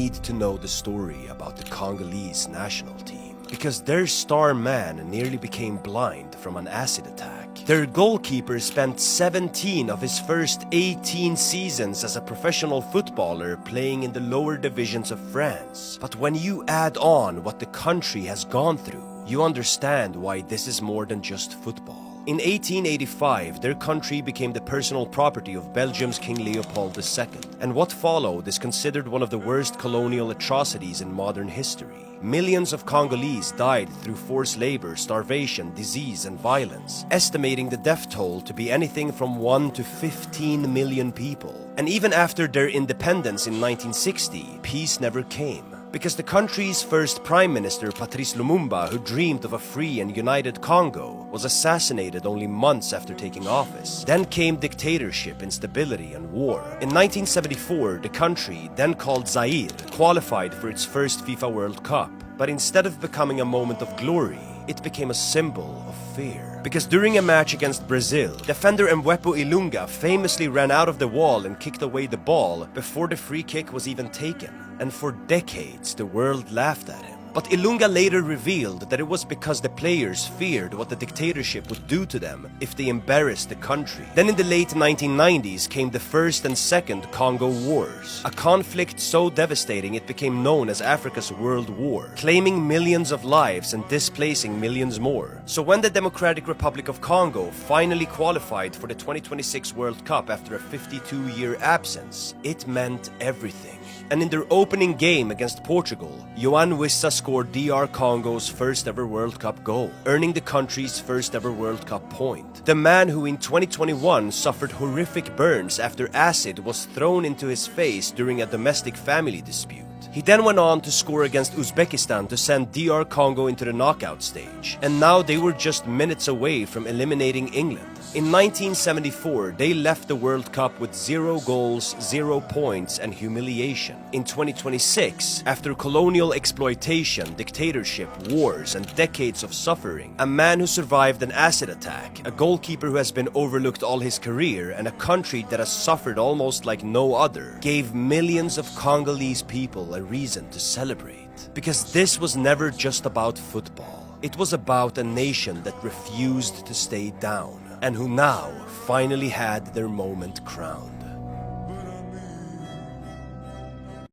need to know the story about the Congolese national team, because their star man nearly became blind from an acid attack. Their goalkeeper spent 17 of his first 18 seasons as a professional footballer playing in the lower divisions of France. But when you add on what the country has gone through, you understand why this is more than just football. In 1885, their country became the personal property of Belgium's King Leopold II, and what followed is considered one of the worst colonial atrocities in modern history. Millions of Congolese died through forced labor, starvation, disease, and violence, estimating the death toll to be anything from 1 to 15 million people. And even after their independence in 1960, peace never came. Because the country's first prime minister, Patrice Lumumba, who dreamed of a free and united Congo, was assassinated only months after taking office. Then came dictatorship, instability, and war. In 1974, the country, then called Zaire, qualified for its first FIFA World Cup. But instead of becoming a moment of glory, it became a symbol of fear. Because during a match against Brazil, defender Mwepu Ilunga famously ran out of the wall and kicked away the ball before the free kick was even taken. And for decades, the world laughed at him. But Ilunga later revealed that it was because the players feared what the dictatorship would do to them if they embarrassed the country. Then in the late 1990s came the First and Second Congo Wars, a conflict so devastating it became known as Africa's World War, claiming millions of lives and displacing millions more. So when the Democratic Republic of Congo finally qualified for the 2026 World Cup after a 52-year absence, it meant everything. And in their opening game against Portugal, Yohan Wissa scored DR Congo's first ever World Cup goal, earning the country's first ever World Cup point. The man who in 2021 suffered horrific burns after acid was thrown into his face during a domestic family dispute. He then went on to score against Uzbekistan to send DR Congo into the knockout stage, and now they were just minutes away from eliminating England. In 1974, they left the World Cup with 0 goals, 0 points, and humiliation. In 2026, after colonial exploitation, dictatorship, wars, and decades of suffering, a man who survived an acid attack, a goalkeeper who has been overlooked all his career, and a country that has suffered almost like no other, gave millions of Congolese people a reason to celebrate. Because this was never just about football. It was about a nation that refused to stay down, and who now finally had their moment crowned.